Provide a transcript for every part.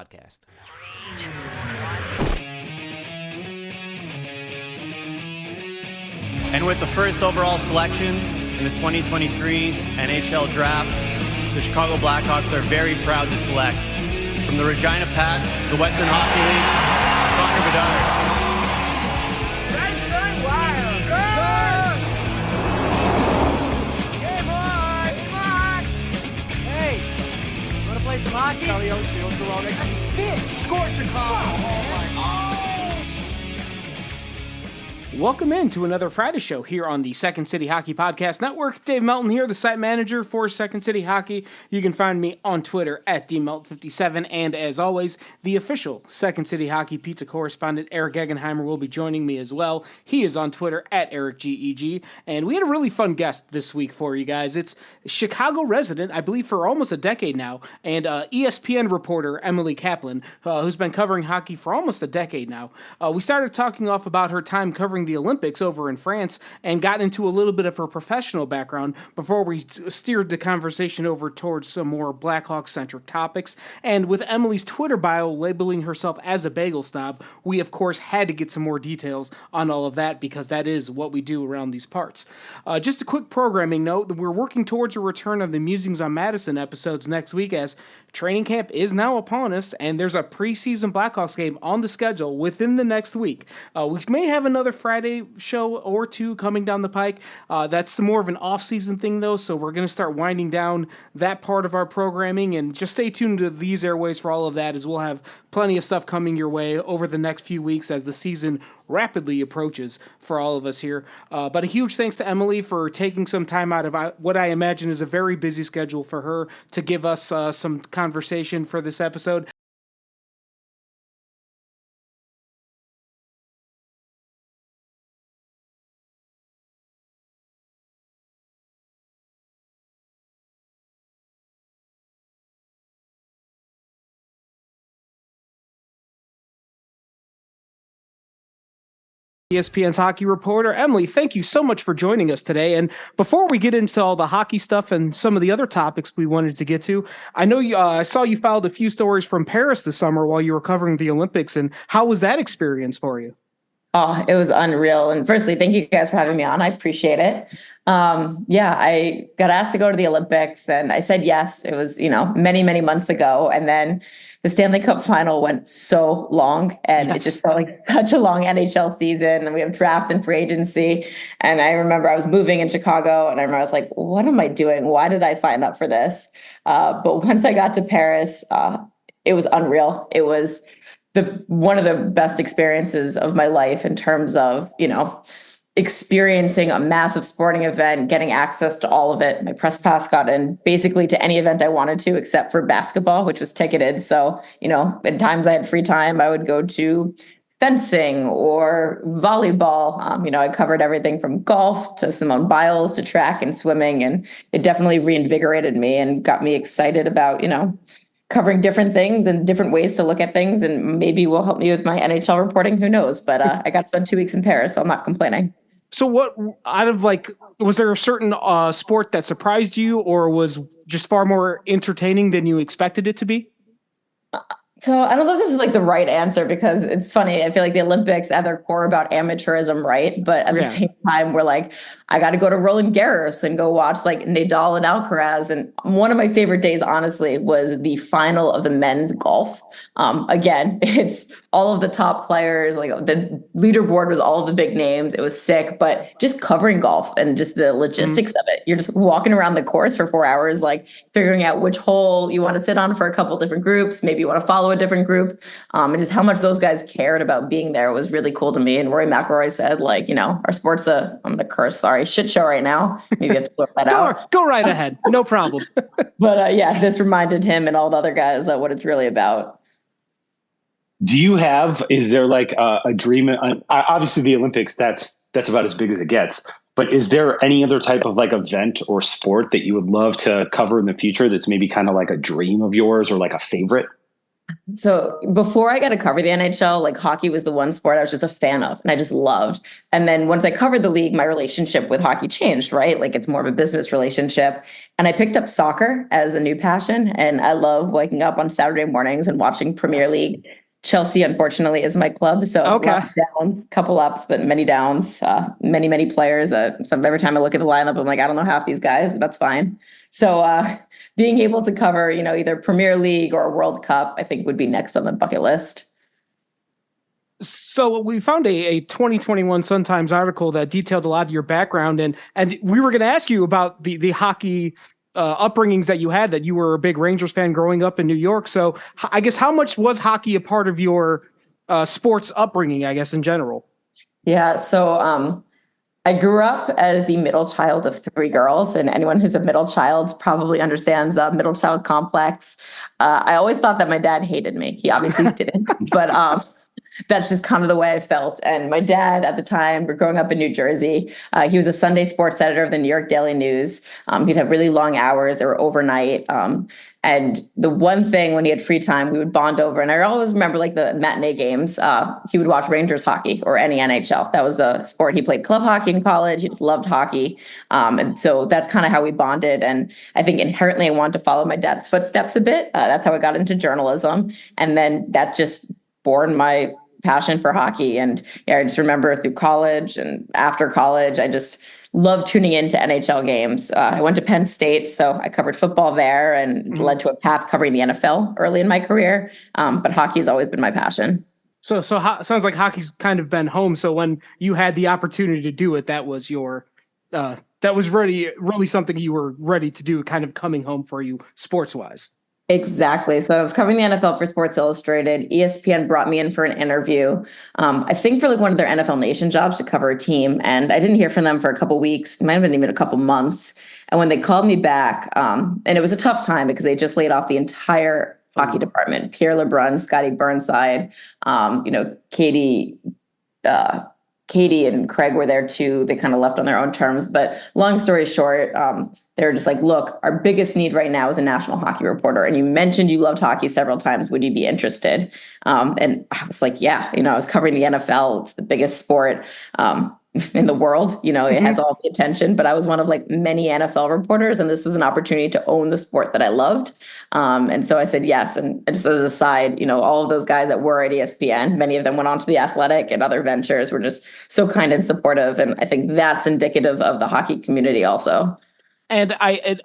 Podcast. And with the first overall selection in the 2023 NHL Draft, the Chicago Blackhawks are very proud to select from the Regina Pats, the Western Hockey League, Connor Bedard. Play some hockey. Score Chicago. Welcome in to another Friday show here on the Second City Hockey Podcast Network. Dave Melton here, the site manager for Second City Hockey. You can find me on Twitter at dmelt57, and as always, the official Second City Hockey pizza correspondent Eric Gegenheimer will be joining me as well. He is on Twitter at EricGEG, and we had a really fun guest this week for you guys. It's Chicago resident, I believe for almost a decade now, and ESPN reporter Emily Kaplan, who's been covering hockey for almost a decade now. We started talking off about her time covering the Olympics over in France and got into a little bit of her professional background before we steered the conversation over towards some more Blackhawks-centric topics. And with Emily's Twitter bio labeling herself as a bagel snob, we of course had to get some more details on all of that because that is what we do around these parts. Just a quick programming note that we're working towards a return of the Musings on Madison episodes next week as training camp is now upon us and there's a preseason Blackhawks game on the schedule within the next week. We may have another Friday show or two coming down the pike. That's more of an off-season thing, though, so we're going to start winding down that part of our programming, and just stay tuned to these airways for all of that, as we'll have plenty of stuff coming your way over the next few weeks as the season rapidly approaches for all of us here. But a huge thanks to Emily for taking some time out of what I imagine is a very busy schedule for her to give us some conversation for this episode. ESPN's hockey reporter. Emily, thank you so much for joining us today. And before we get into all the hockey stuff and some of the other topics we wanted to get to, I know I saw you filed a few stories from Paris this summer while you were covering the Olympics. And how was that experience for you? Oh, it was unreal. And firstly, thank you guys for having me on. I appreciate it. I got asked to go to the Olympics and I said yes. It was, many, many months ago. And then the Stanley Cup final went so long and It just felt like such a long NHL season. And we have draft and free agency. And I remember I was moving in Chicago and I remember I was like, what am I doing? Why did I sign up for this? But once I got to Paris, it was unreal. It was one of the best experiences of my life in terms of, experiencing a massive sporting event, getting access to all of it. My press pass got in basically to any event I wanted to, except for basketball, which was ticketed. So, at times I had free time, I would go to fencing or volleyball. I covered everything from golf to Simone Biles to track and swimming. And it definitely reinvigorated me and got me excited about, covering different things and different ways to look at things. And maybe will help me with my NHL reporting. Who knows? But I got to spend 2 weeks in Paris, so I'm not complaining. So what was there a certain sport that surprised you or was just far more entertaining than you expected it to be? So I don't know if this is the right answer because it's funny. I feel like the Olympics at their core about amateurism, right? But at the same time, we're I got to go to Roland Garros and go watch Nadal and Alcaraz. And one of my favorite days, honestly, was the final of the men's golf. Again, it's all of the top players. The leaderboard was all of the big names. It was sick, but just covering golf and just the logistics of it. You're just walking around the course for 4 hours, figuring out which hole you want to sit on for a couple different groups. Maybe you want to follow a different group. And just how much those guys cared about being there was really cool to me. And Rory McIlroy said, our sport's I'm going to curse, sorry, shit show right now. Maybe I have to blur that out. Go right ahead. No problem. But this reminded him and all the other guys what it's really about. Is there a dream? Obviously the Olympics, that's about as big as it gets. But is there any other type of event or sport that you would love to cover in the future that's maybe kind of a dream of yours or a favorite? So before I got to cover the NHL, like hockey was the one sport I was just a fan of and I just loved. And then once I covered the league, my relationship with hockey changed, right? Like it's more of a business relationship. And I picked up soccer as a new passion. And I love waking up on Saturday mornings and watching Premier League. Chelsea, unfortunately, is my club. So Okay. lots of downs, couple ups, but many downs, many players. So every time I look at the lineup, I'm like, I don't know half these guys, but that's fine. So being able to cover, either Premier League or World Cup, I think would be next on the bucket list. So we found a 2021 Sun-Times article that detailed a lot of your background, and we were going to ask you about the hockey upbringings that you had, that you were a big Rangers fan growing up in New York. So I guess how much was hockey a part of your sports upbringing, I guess, in general? Yeah. So I grew up as the middle child of three girls, and anyone who's a middle child probably understands middle child complex. I always thought that my dad hated me. He obviously didn't, but that's just kind of the way I felt. And my dad at the time, we're growing up in New Jersey. He was a Sunday sports editor of the New York Daily News. He'd have really long hours. They were overnight. And the one thing when he had free time, we would bond over. And I always remember like the matinee games. He would watch Rangers hockey or any NHL. That was a sport. He played club hockey in college. He just loved hockey. And so that's kind of how we bonded. And I think inherently I wanted to follow my dad's footsteps a bit. That's how I got into journalism. And then that just born my passion for hockey. And yeah, I just remember through college and after college, I just loved tuning into NHL games. I went to Penn State, so I covered football there and led to a path covering the NFL early in my career. But hockey has always been my passion. So sounds like hockey's kind of been home. So when you had the opportunity to do it, that was your that was really something you were ready to do, kind of coming home for you sports wise. Exactly. So I was covering the NFL for Sports Illustrated. ESPN brought me in for an interview. I think for like one of their NFL Nation jobs to cover a team. And I didn't hear from them for a couple of weeks. It might have been even a couple months. And when they called me back, and it was a tough time because they just laid off the entire hockey department. Pierre LeBrun, Scotty Burnside, Katie and Craig were there too. They kind of left on their own terms. But long story short, they were just like, look, our biggest need right now is a national hockey reporter. And you mentioned you loved hockey several times. Would you be interested? And I was like, yeah, I was covering the NFL. It's the biggest sport in the world. It has all the attention. But I was one of like many NFL reporters. And this was an opportunity to own the sport that I loved. And so I said yes. And just as a side, all of those guys that were at ESPN, many of them went on to The Athletic and other ventures, were just so kind and supportive. And I think that's indicative of the hockey community also. And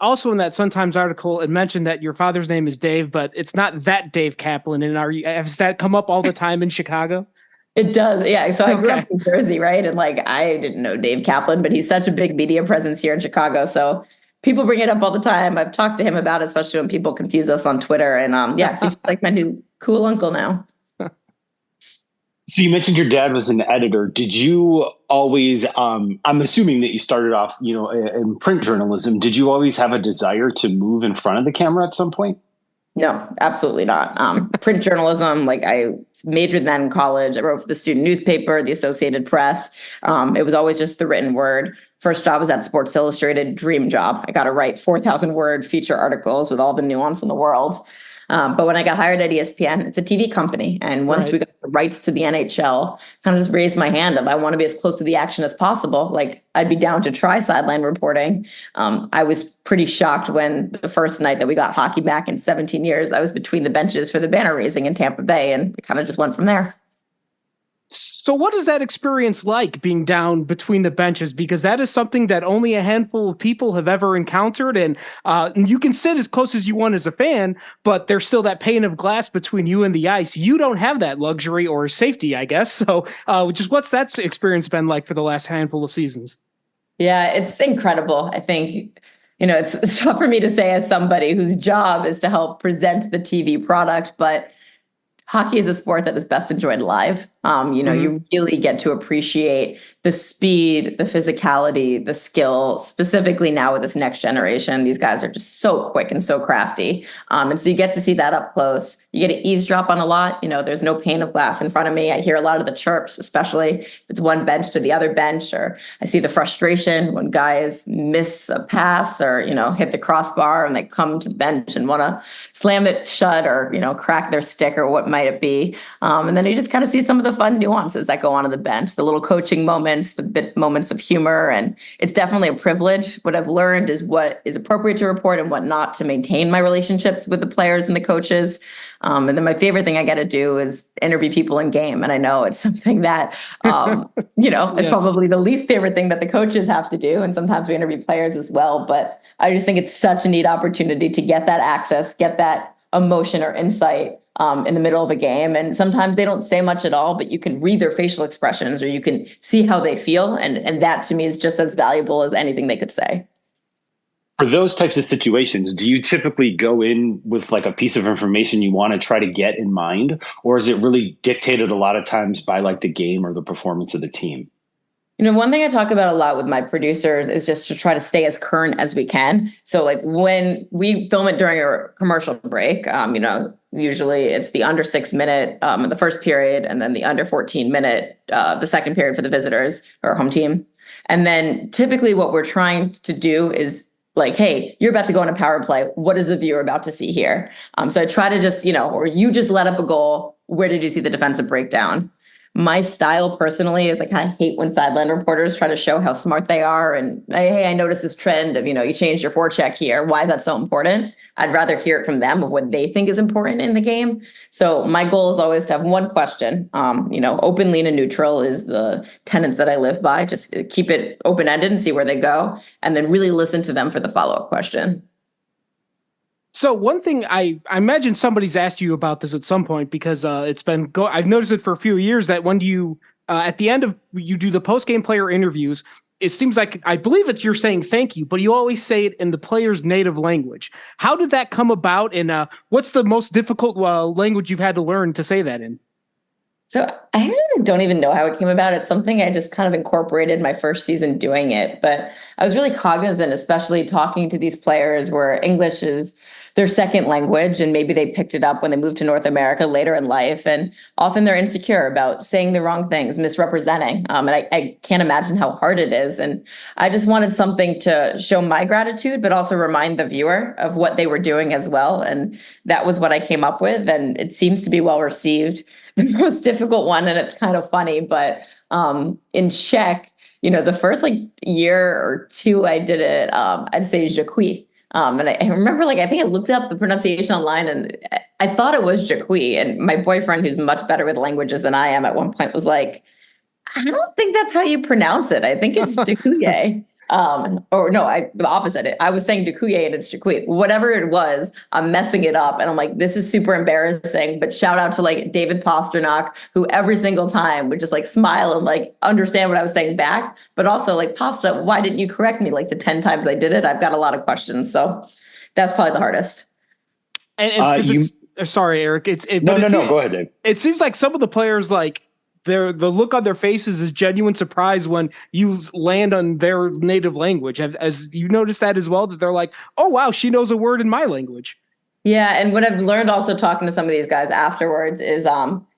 also in that Sun-Times article, it mentioned that your father's name is Dave, but it's not that Dave Kaplan. And has that come up all the time in Chicago? It does. Yeah. So I grew up in Jersey, right? And like, I didn't know Dave Kaplan, but he's such a big media presence here in Chicago. So people bring it up all the time. I've talked to him about it, especially when people confuse us on Twitter. And he's like my new cool uncle now. So you mentioned your dad was an editor. Did you always, I'm assuming that you started off, in print journalism. Did you always have a desire to move in front of the camera at some point? No, absolutely not. Print journalism, like I majored in that in college. I wrote for the student newspaper, the Associated Press. It was always just the written word. First job was at Sports Illustrated, dream job. I got to write 4,000 word feature articles with all the nuance in the world. But when I got hired at ESPN, it's a TV company. And once we got the rights to the NHL, kind of just raised my hand of I want to be as close to the action as possible. Like I'd be down to try sideline reporting. I was pretty shocked when the first night that we got hockey back in 17 years, I was between the benches for the banner raising in Tampa Bay, and it kind of just went from there. So what is that experience like, being down between the benches? Because that is something that only a handful of people have ever encountered. And you can sit as close as you want as a fan, but there's still that pane of glass between you and the ice. You don't have that luxury or safety, I guess. So just what's that experience been like for the last handful of seasons? Yeah, it's incredible. I think, it's tough for me to say as somebody whose job is to help present the TV product, but hockey is a sport that is best enjoyed live. You really get to appreciate the speed, the physicality, the skill, specifically now with this next generation. These guys are just so quick and so crafty. And so you get to see that up close. You get to eavesdrop on a lot. There's no pane of glass in front of me. I hear a lot of the chirps, especially if it's one bench to the other bench, or I see the frustration when guys miss a pass or, hit the crossbar and they come to the bench and want to slam it shut or, crack their stick or what might it be. And then you just kind of see some of the fun nuances that go on the bench, the little coaching moments, the moments of humor. And it's definitely a privilege. What I've learned is what is appropriate to report and what not, to maintain my relationships with the players and the coaches. And then my favorite thing I get to do is interview people in game. And I know it's something that, it's Yes. probably the least favorite thing that the coaches have to do. And sometimes we interview players as well. But I just think it's such a neat opportunity to get that access, get that emotion or insight in the middle of a game. And sometimes they don't say much at all, but you can read their facial expressions or you can see how they feel. And that to me is just as valuable as anything they could say. For those types of situations, do you typically go in with like a piece of information you want to try to get in mind? Or is it really dictated a lot of times by like the game or the performance of the team? One thing I talk about a lot with my producers is just to try to stay as current as we can. So like when we film it during a commercial break, usually it's the under 6 minute in the first period, and then the under 14 minute, the second period for the visitors or home team. And then typically what we're trying to do is like, hey, you're about to go on a power play. What is the viewer about to see here? So I try to just, or you just let up a goal. Where did you see the defensive breakdown? My style personally is I kind of hate when sideline reporters try to show how smart they are. And hey, I noticed this trend of, you changed your forecheck here. Why is that so important? I'd rather hear it from them of what they think is important in the game. So my goal is always to have one question. Open, lean, and neutral is the tenets that I live by. Just keep it open-ended and see where they go. And then really listen to them for the follow-up question. So one thing I imagine somebody's asked you about this at some point, because I've noticed it for a few years that when you at the end of you do the post-game player interviews, it seems like I believe you're saying thank you, but you always say it in the player's native language. How did that come about, and what's the most difficult language you've had to learn to say that in? So I actually don't even know how it came about. It's something I just kind of incorporated my first season doing it. But I was really cognizant, especially talking to these players where English is their second language, and maybe they picked it up when they moved to North America later in life. And often they're insecure about saying the wrong things, misrepresenting. And I can't imagine how hard it is. And I just wanted something to show my gratitude, but also remind the viewer of what they were doing as well. And that was what I came up with. And it seems to be well received. The most difficult one, and it's kind of funny, but in Czech, the first year or two I did it, I'd say je suis. And I remember, I think I looked up the pronunciation online and I thought it was Jaqui. And my boyfriend, who's much better with languages than I am, at one point was like, I don't think that's how you pronounce it. I think it's Jacuye. Or no, the opposite. I was saying Jacuye and it's Jaqui. Whatever it was, I'm messing it up. And I'm like, this is super embarrassing. But shout out to David Pasternak, who every single time would just smile and understand what I was saying back. But also Pasta, why didn't you correct me the 10 times I did it? I've got a lot of questions. So that's probably the hardest. Sorry, Eric. No, go ahead, Dave. It seems like some of the players the look on their faces is genuine surprise when you land on their native language. As you noticed that as well, that they're like, oh, wow, she knows a word in my language. Yeah. And what I've learned also talking to some of these guys afterwards is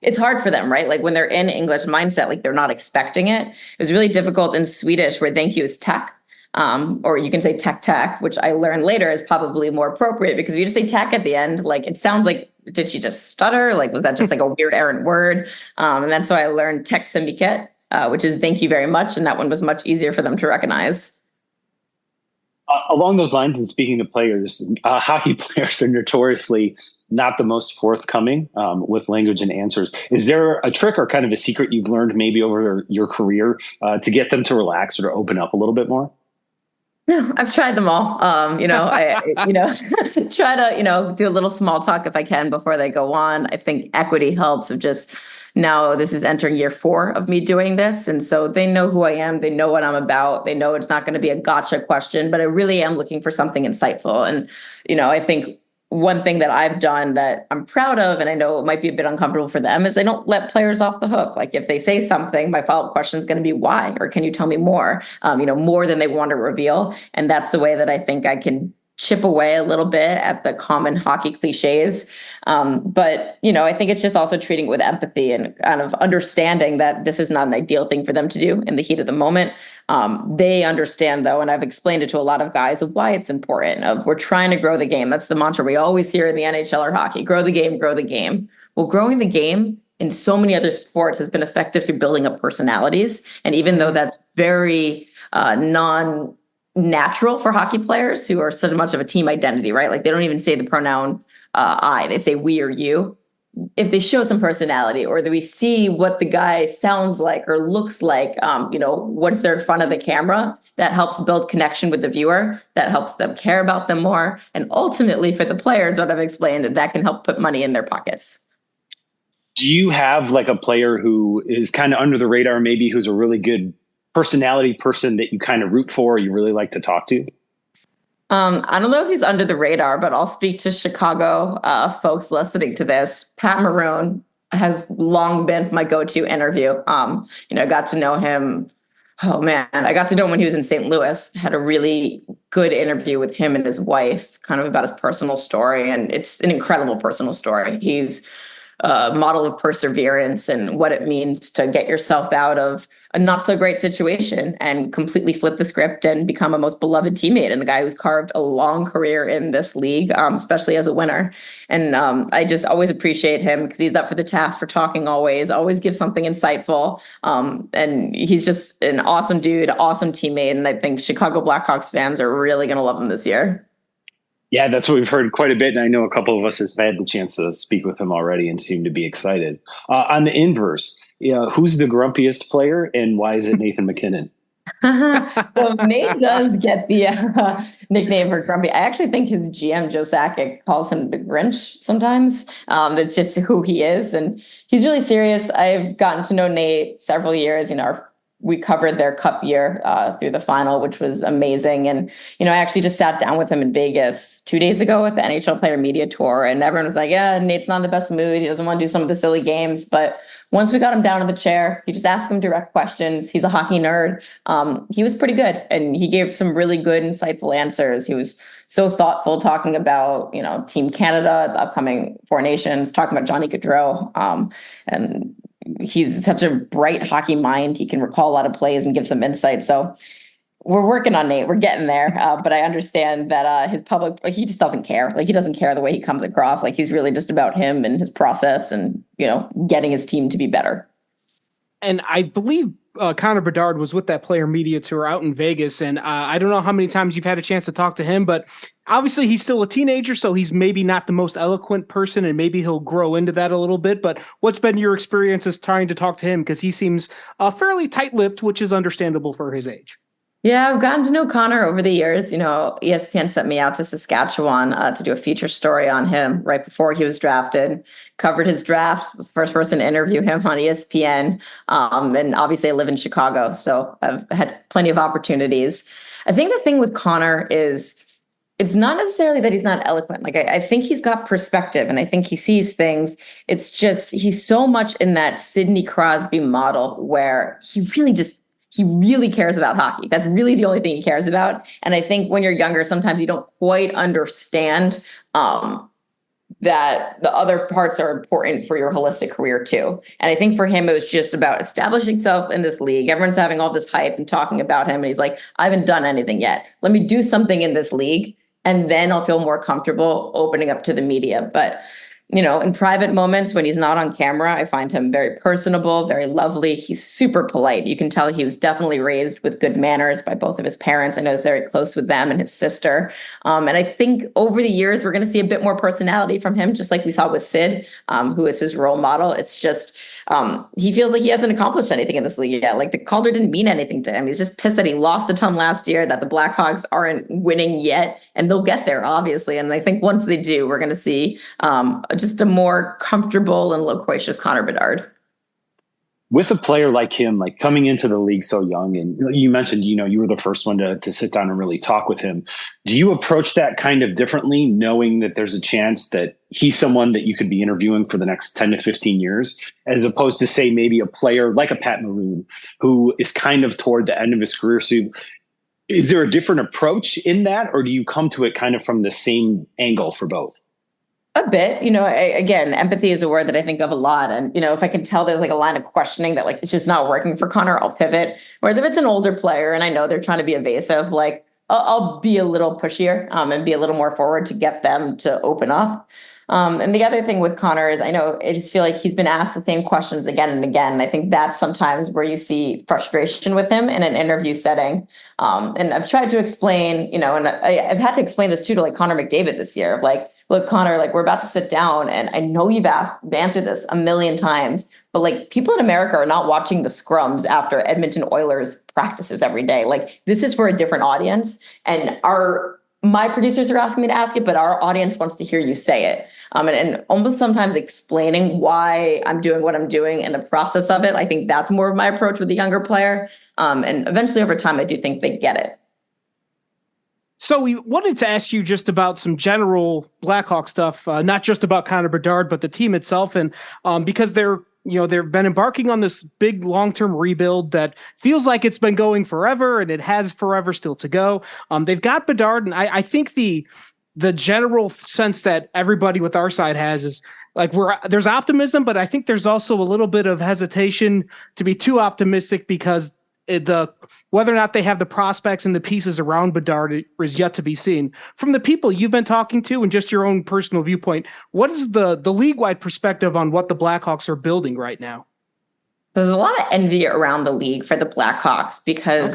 it's hard for them, right? When they're in English mindset, they're not expecting it. It was really difficult in Swedish, where thank you is tech. Or you can say tech, which I learned later is probably more appropriate, because if you just say tech at the end, it sounds like, did she just stutter? Was that just a weird errant word? And that's why I learned tech semiket, which is thank you very much. And that one was much easier for them to recognize. Along those lines, and speaking to players, hockey players are notoriously not the most forthcoming with language and answers. Is there a trick or kind of a secret you've learned maybe over your career to get them to relax or to open up a little bit more? No, I've tried them all. I try to, do a little small talk if I can before they go on. I think equity helps of just now this is entering year 4 of me doing this. And so they know who I am. They know what I'm about. They know it's not going to be a gotcha question, but I really am looking for something insightful. And, I think one thing that I've done that I'm proud of, and I know it might be a bit uncomfortable for them, is I don't let players off the hook. Like if they say something, my follow-up question is going to be why, or can you tell me more? More than they want to reveal. And that's the way that I think I can chip away a little bit at the common hockey cliches. But I think it's just also treating it with empathy and kind of understanding that this is not an ideal thing for them to do in the heat of the moment. They understand, though, and I've explained it to a lot of guys of why it's important. Of we're trying to grow the game. That's the mantra we always hear in the NHL or hockey: grow the game, grow the game. Well, growing the game in so many other sports has been effective through building up personalities. And even though that's very non-natural for hockey players who are so much of a team identity, right? Like they don't even say the pronoun I, they say we or you. If they show some personality, or that we see what the guy sounds like or looks like, once they're in front of the camera, that helps build connection with the viewer, that helps them care about them more. And ultimately for the players, what I've explained, that can help put money in their pockets. Do you have like a player who is kind of under the radar, maybe who's a really good personality person that you kind of root for, or you really like to talk to? I don't know if he's under the radar, but I'll speak to Chicago folks listening to this. Pat Maroon has long been my go-to interview. I got to know him. Oh man, I got to know him when he was in St. Louis. Had a really good interview with him and his wife, kind of about his personal story, and it's an incredible personal story. He's a model of perseverance and what it means to get yourself out of a not so great situation and completely flip the script and become a most beloved teammate, and a guy who's carved a long career in this league, especially as a winner. And I just always appreciate him because he's up for the task for talking always gives something insightful. And he's just an awesome dude, awesome teammate. And I think Chicago Blackhawks fans are really going to love him this year. Yeah, that's what we've heard quite a bit. And I know a couple of us have had the chance to speak with him already and seem to be excited. On the inverse, who's the grumpiest player and why is it Nathan MacKinnon? So Nate does get the nickname for grumpy. I actually think his GM, Joe Sakic, calls him the Grinch sometimes. That's just who he is. And he's really serious. I've gotten to know Nate several years. We covered their cup year through the final, which was amazing. And, I actually just sat down with him in Vegas 2 days ago at the NHL Player Media Tour. And everyone was like, yeah, Nate's not in the best mood. He doesn't want to do some of the silly games. But once we got him down in the chair, he just asked him direct questions. He's a hockey nerd. He was pretty good. And he gave some really good, insightful answers. He was so thoughtful talking about, Team Canada, the upcoming Four Nations, talking about Johnny Gaudreau. And he's such a bright hockey mind. He can recall a lot of plays and give some insight. So we're working on Nate. We're getting there. But I understand that his public, he just doesn't care. Like he doesn't care the way he comes across. Like he's really just about him and his process and, getting his team to be better. And I believe Connor Bedard was with that player media tour out in Vegas. And I don't know how many times you've had a chance to talk to him, but obviously he's still a teenager, so he's maybe not the most eloquent person, and maybe he'll grow into that a little bit. But what's been your experience as trying to talk to him? Because he seems fairly tight-lipped, which is understandable for his age. Yeah, I've gotten to know Connor over the years. ESPN sent me out to Saskatchewan to do a feature story on him right before he was drafted. Covered his draft, was the first person to interview him on ESPN. And obviously I live in Chicago, so I've had plenty of opportunities. I think the thing with Connor is it's not necessarily that he's not eloquent. Like I think he's got perspective and I think he sees things. It's just he's so much in that Sidney Crosby model where he really cares about hockey. That's really the only thing he cares about. And I think when you're younger, sometimes you don't quite understand that the other parts are important for your holistic career too. And I think for him, it was just about establishing himself in this league. Everyone's having all this hype and talking about him. And he's like, I haven't done anything yet. Let me do something in this league. And then I'll feel more comfortable opening up to the media. But in private moments when he's not on camera, I find him very personable, very lovely. He's super polite. You can tell he was definitely raised with good manners by both of his parents. I know he's very close with them and his sister. And I think over the years, we're going to see a bit more personality from him, just like we saw with Sid, who is his role model. It's just he feels like he hasn't accomplished anything in this league yet. Like the Calder didn't mean anything to him. He's just pissed that he lost a ton last year, that the Blackhawks aren't winning yet, and they'll get there, obviously. And I think once they do, we're going to see just a more comfortable and loquacious Connor Bedard. with a player like him, like coming into the league so young, and you mentioned, you were the first one to sit down and really talk with him. Do you approach that kind of differently, knowing that there's a chance that he's someone that you could be interviewing for the next 10 to 15 years, as opposed to, say, maybe a player like a Pat Maroon, who is kind of toward the end of his career? So is there a different approach in that, or do you come to it kind of from the same angle for both? A bit, again, empathy is a word that I think of a lot. And, if I can tell there's like a line of questioning that like, it's just not working for Connor, I'll pivot. Whereas if it's an older player and I know they're trying to be evasive, like I'll be a little pushier and be a little more forward to get them to open up. And the other thing with Connor is I just feel like he's been asked the same questions again and again. And I think that's sometimes where you see frustration with him in an interview setting. And I've tried to explain, and I've had to explain this too to like Connor McDavid this year of like, look, Connor, like we're about to sit down and I know you've answered this a million times, but like people in America are not watching the scrums after Edmonton Oilers practices every day. Like this is for a different audience, and my producers are asking me to ask it, but our audience wants to hear you say it. And almost sometimes explaining why I'm doing what I'm doing and the process of it. I think that's more of my approach with the younger player. And eventually over time, I do think they get it. So we wanted to ask you just about some general Blackhawk stuff, not just about Connor Bedard, but the team itself. And because they've been embarking on this big long-term rebuild that feels like it's been going forever, and it has forever still to go. They've got Bedard, and I think the general sense that everybody with our side has is like there's optimism, but I think there's also a little bit of hesitation to be too optimistic because whether or not they have the prospects and the pieces around Bedard is yet to be seen. From the people you've been talking to and just your own personal viewpoint, what is the league-wide perspective on what the Blackhawks are building right now? There's a lot of envy around the league for the Blackhawks because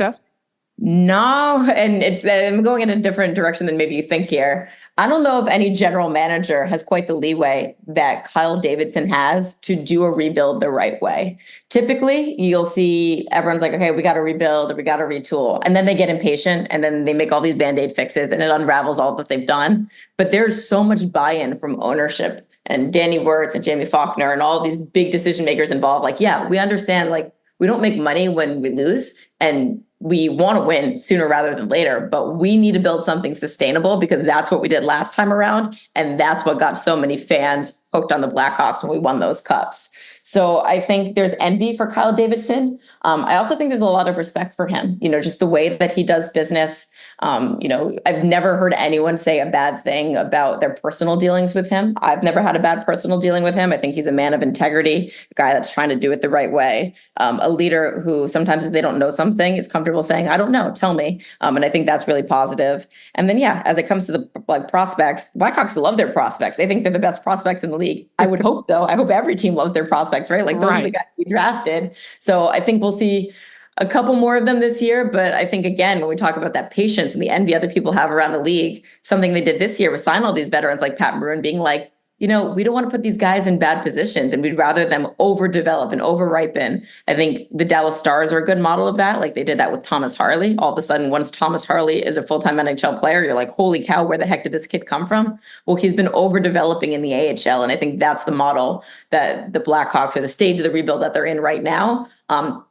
I'm going in a different direction than maybe you think here. I don't know if any general manager has quite the leeway that Kyle Davidson has to do a rebuild the right way. Typically, you'll see everyone's like, okay, we got to rebuild or we got to retool. And then they get impatient and then they make all these Band-Aid fixes and it unravels all that they've done. But there's so much buy-in from ownership and Danny Wirtz and Jamie Faulkner and all these big decision makers involved. Like, yeah, we understand, like, we don't make money when we lose and we want to win sooner rather than later, but we need to build something sustainable because that's what we did last time around. And that's what got so many fans hooked on the Blackhawks when we won those cups. So I think there's envy for Kyle Davidson. I also think there's a lot of respect for him, just the way that he does business. I've never heard anyone say a bad thing about their personal dealings with him. I've never had a bad personal dealing with him. I think he's a man of integrity, a guy that's trying to do it the right way, a leader who sometimes if they don't know something is comfortable saying, I don't know, tell me. And I think that's really positive. And then, as it comes to the prospects, Blackhawks love their prospects. They think they're the best prospects in the league. I would hope, though. I hope every team loves their prospects, right? Like those are the guys we drafted. So I think we'll see a couple more of them this year. But I think, again, when we talk about that patience and the envy other people have around the league, something they did this year was sign all these veterans like Pat Maroon being like, we don't want to put these guys in bad positions and we'd rather them overdevelop and over-ripen. I think the Dallas Stars are a good model of that. Like they did that with Thomas Harley. All of a sudden, once Thomas Harley is a full-time NHL player, you're like, holy cow, where the heck did this kid come from? Well, he's been overdeveloping in the AHL. And I think that's the model that the Blackhawks, or the stage of the rebuild that they're in right now,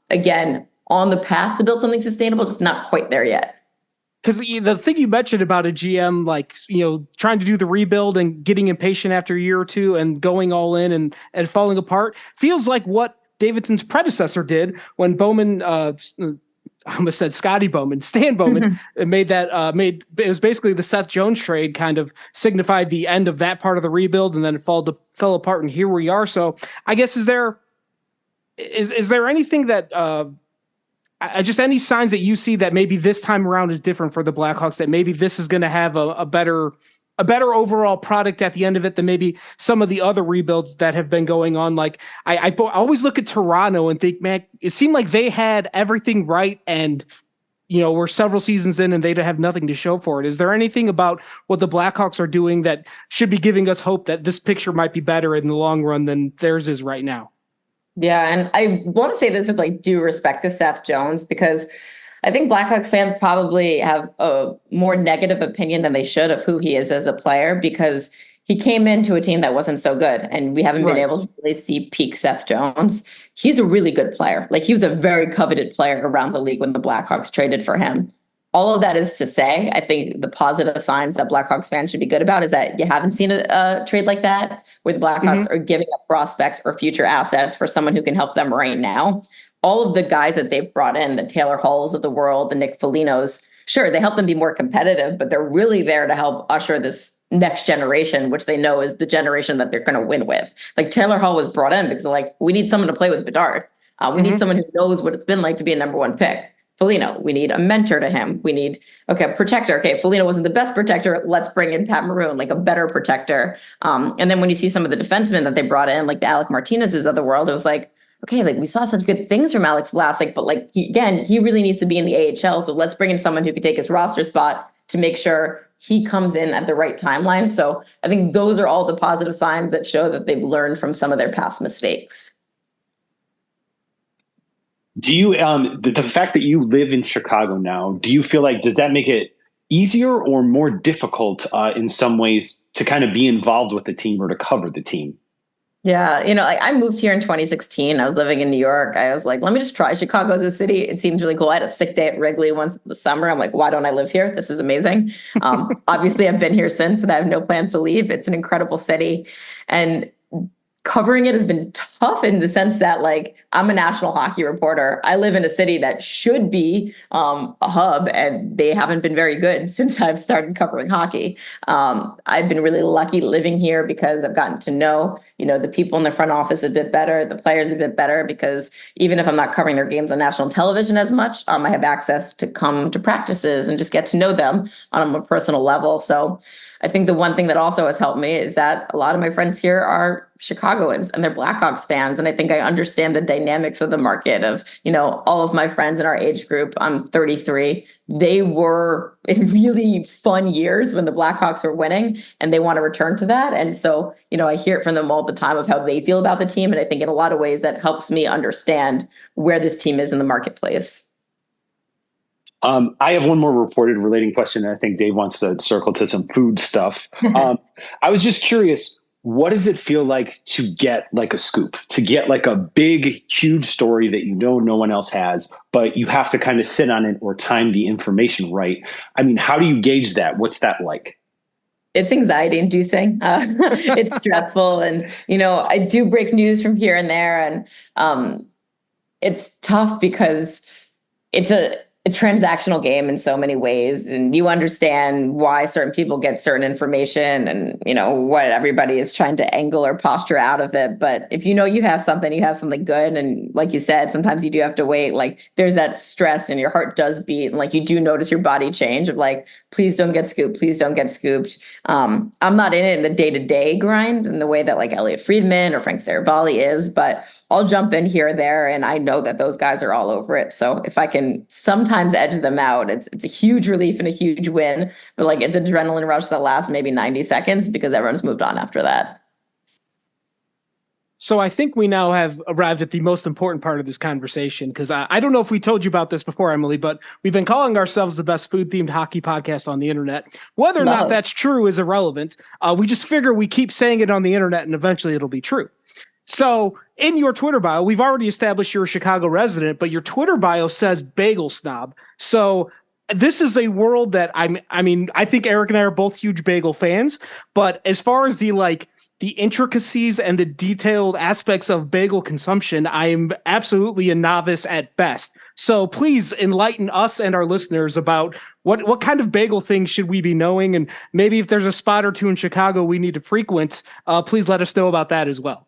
again, on the path to build something sustainable, just not quite there yet. Because the thing you mentioned about a GM, like, trying to do the rebuild and getting impatient after a year or two and going all in and falling apart feels like what Davidson's predecessor did when Bowman, I almost said Scotty Bowman, Stan Bowman it was basically the Seth Jones trade kind of signified the end of that part of the rebuild, and then it fell apart, and here we are. So I guess is there anything that just any signs that you see that maybe this time around is different for the Blackhawks, that maybe this is going to have a better overall product at the end of it than maybe some of the other rebuilds that have been going on? Like I always look at Toronto and think, man, it seemed like they had everything right and, we're several seasons in and they'd have nothing to show for it. Is there anything about what the Blackhawks are doing that should be giving us hope that this picture might be better in the long run than theirs is right now? Yeah, and I want to say this with due respect to Seth Jones, because I think Blackhawks fans probably have a more negative opinion than they should of who he is as a player, because he came into a team that wasn't so good, and we haven't been able to really see peak Seth Jones. He's a really good player. Like, he was a very coveted player around the league when the Blackhawks traded for him. All of that is to say, I think the positive signs that Blackhawks fans should be good about is that you haven't seen a trade like that, where the Blackhawks are giving up prospects or future assets for someone who can help them right now. All of the guys that they've brought in, the Taylor Halls of the world, the Nick Folignos, sure, they help them be more competitive, but they're really there to help usher this next generation, which they know is the generation that they're going to win with. Like, Taylor Hall was brought in because, like, we need someone to play with Bedard. We need someone who knows what it's been like to be a number one pick. Foligno, we need a mentor to him. We need, a protector. Okay, Foligno wasn't the best protector. Let's bring in Pat Maroon, like a better protector. And then when you see some of the defensemen that they brought in, like the Alec Martinez's of the world, it was like, okay, like, we saw such good things from Alex Vlasic, but like, he really needs to be in the AHL. So let's bring in someone who can take his roster spot to make sure he comes in at the right timeline. So I think those are all the positive signs that show that they've learned from some of their past mistakes. Do you, the fact that you live in Chicago now, do you feel like, does that make it easier or more difficult in some ways to kind of be involved with the team or to cover the team? Yeah, I moved here in 2016. I was living in New York. I was like, let me just try Chicago as a city. It seems really cool. I had a sick day at Wrigley once in the summer. I'm like, why don't I live here? This is amazing. Obviously, I've been here since, and I have no plans to leave. It's an incredible city. And covering it has been tough in the sense that, like, I'm a national hockey reporter. I live in a city that should be a hub, and they haven't been very good since I've started covering hockey. I've been really lucky living here because I've gotten to know, the people in the front office a bit better, the players a bit better, because even if I'm not covering their games on national television as much, I have access to come to practices and just get to know them on a more personal level. So I think the one thing that also has helped me is that a lot of my friends here are Chicagoans and they're Blackhawks fans. And I think I understand the dynamics of the market of, all of my friends in our age group. I'm 33. They were in really fun years when the Blackhawks were winning, and they want to return to that. And so, I hear it from them all the time of how they feel about the team. And I think in a lot of ways that helps me understand where this team is in the marketplace. I have one more reported relating question. And I think Dave wants to circle to some food stuff. I was just curious, what does it feel like to get like a scoop, to get like a big, huge story that no one else has, but you have to kind of sit on it or time the information right? I mean, how do you gauge that? What's that like? It's anxiety inducing. It's stressful. And, I do break news from here and there. And it's tough because it's a transactional game in so many ways, and you understand why certain people get certain information and, what everybody is trying to angle or posture out of it. But if you have something good. And like you said, sometimes you do have to wait. Like, there's that stress and your heart does beat. And like, you do notice your body change of like, please don't get scooped. Please don't get scooped. I'm not in it in the day-to-day grind in the way that like Elliot Friedman or Frank Saravalli is, but I'll jump in here or there, and I know that those guys are all over it. So if I can sometimes edge them out, it's a huge relief and a huge win. But like, it's adrenaline rush that lasts maybe 90 seconds because everyone's moved on after that. So I think we now have arrived at the most important part of this conversation, because I don't know if we told you about this before, Emily, but we've been calling ourselves the best food-themed hockey podcast on the internet. Whether or not that's true is irrelevant. We just figure we keep saying it on the internet and eventually it'll be true. So in your Twitter bio, we've already established you're a Chicago resident, but your Twitter bio says bagel snob. So this is a world that I think Eric and I are both huge bagel fans, but as far as the intricacies and the detailed aspects of bagel consumption, I'm absolutely a novice at best. So please enlighten us and our listeners about what kind of bagel things should we be knowing, and maybe if there's a spot or two in Chicago we need to frequent, please let us know about that as well.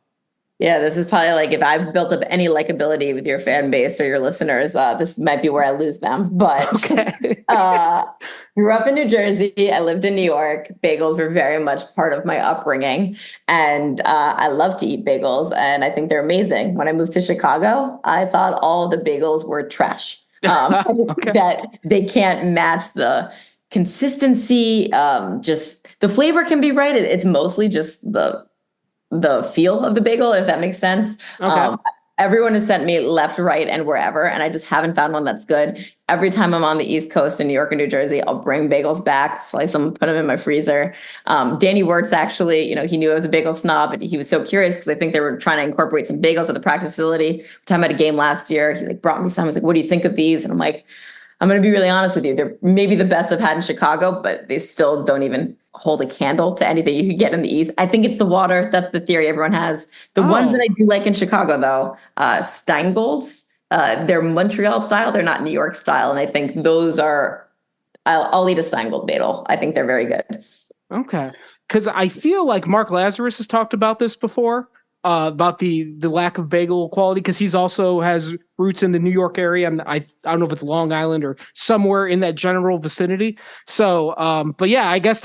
Yeah, this is probably like, if I've built up any likability with your fan base or your listeners, this might be where I lose them. But grew up in New Jersey. I lived in New York. Bagels were very much part of my upbringing. And I love to eat bagels, and I think they're amazing. When I moved to Chicago, I thought all the bagels were trash. That they can't match the consistency. Just the flavor can be right. It's mostly just the feel of the bagel, if that makes sense. Okay. Everyone has sent me left, right, and wherever, and I just haven't found one that's good. Every time I'm on the East Coast in New York or New Jersey, I'll bring bagels back, slice them, put them in my freezer. Danny Wirtz actually, he knew I was a bagel snob, but he was so curious because I think they were trying to incorporate some bagels at the practice facility. Time at a game last year, he brought me some. I was like, "What do you think of these?" And I'm like, I'm going to be really honest with you. They're maybe the best I've had in Chicago, but they still don't even hold a candle to anything you could get in the East. I think it's the water. That's the theory everyone has. The ones that I do like in Chicago, though, Steingolds, they're Montreal style. They're not New York style. And I think those are, I'll eat a Steingold bagel. I think they're very good. Okay. Because I feel like Mark Lazarus has talked about this before. About the lack of bagel quality, because he's also has roots in the New York area, and I don't know if it's Long Island or somewhere in that general vicinity. So, but yeah, I guess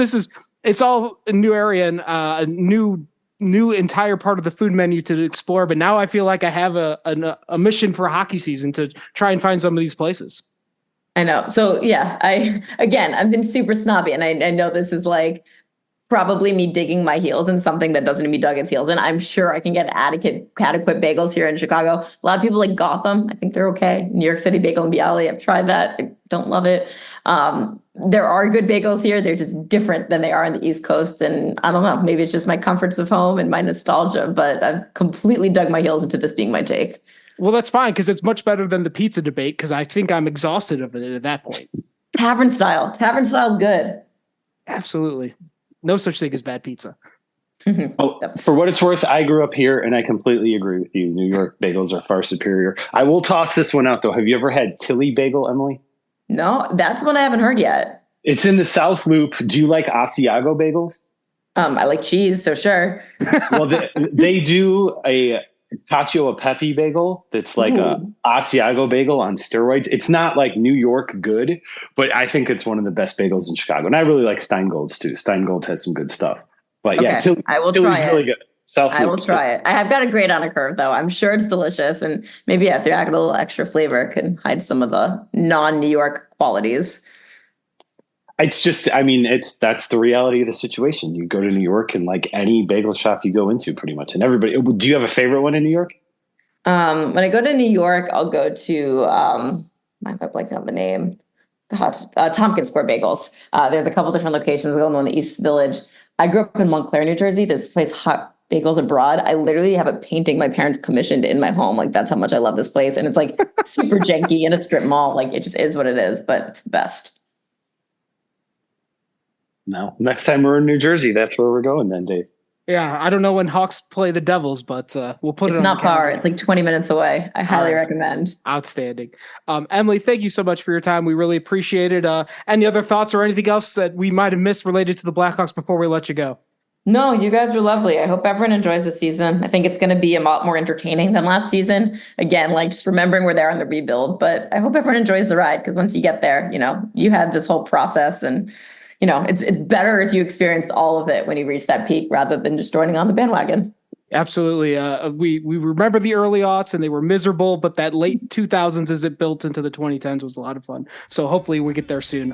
it's all a new area and a new entire part of the food menu to explore. But now I feel like I have a mission for hockey season to try and find some of these places. I know. So yeah, I've been super snobby, and I know this is like probably me digging my heels in something that doesn't need to be dug its heels in. I'm sure I can get adequate bagels here in Chicago. A lot of people like Gotham. I think they're okay. New York City Bagel and Bialy. I've tried that. I don't love it. There are good bagels here. They're just different than they are on the East Coast. And I don't know, maybe it's just my comforts of home and my nostalgia, but I've completely dug my heels into this being my take. Well, that's fine, because it's much better than the pizza debate, because I think I'm exhausted of it at that point. Tavern style is good. Absolutely. No such thing as bad pizza. Oh, for what it's worth, I grew up here and I completely agree with you. New York bagels are far superior. I will toss this one out though. Have you ever had Tilly Bagel, Emily? No, that's one I haven't heard yet. It's in the South Loop. Do you like Asiago bagels? I like cheese, so sure. Well, they do a cacio e pepe bagel that's like a Asiago bagel on steroids. It's not like New York good, but I think it's one of the best bagels in Chicago. And I really like Steingolds too. Steingolds has some good stuff. But yeah, I will try it. Really good. I will try it. I have got a grade on a curve though. I'm sure it's delicious, and maybe if they add a little extra flavor, can hide some of the non-New York qualities. It's just, that's the reality of the situation. You go to New York and like any bagel shop you go into pretty much, and everybody, do you have a favorite one in New York? When I go to New York, I'll go to, I'm blanking on the name. God, Tompkins Square Bagels. There's a couple different locations. There's one in the East Village. I grew up in Montclair, New Jersey. This place, Hot Bagels Abroad. I literally have a painting my parents commissioned in my home. Like, that's how much I love this place. And it's like super janky in a strip mall. Like, it just is what it is, but it's the best. No, next time we're in New Jersey, that's where we're going then, Dave. Yeah, I don't know when Hawks play the Devils, but we'll put it on. It's not far. It's like 20 minutes away. I highly recommend. Outstanding. Emily, thank you so much for your time. We really appreciate it. Any other thoughts or anything else that we might have missed related to the Blackhawks before we let you go? No, you guys were lovely. I hope everyone enjoys the season. I think it's going to be a lot more entertaining than last season. Again, like just remembering we're there on the rebuild, but I hope everyone enjoys the ride, because once you get there, you had this whole process, and it's better if you experienced all of it when you reach that peak rather than just joining on the bandwagon. Absolutely. We remember the early aughts and they were miserable, but that late 2000s as it built into the 2010s was a lot of fun. So hopefully we get there soon.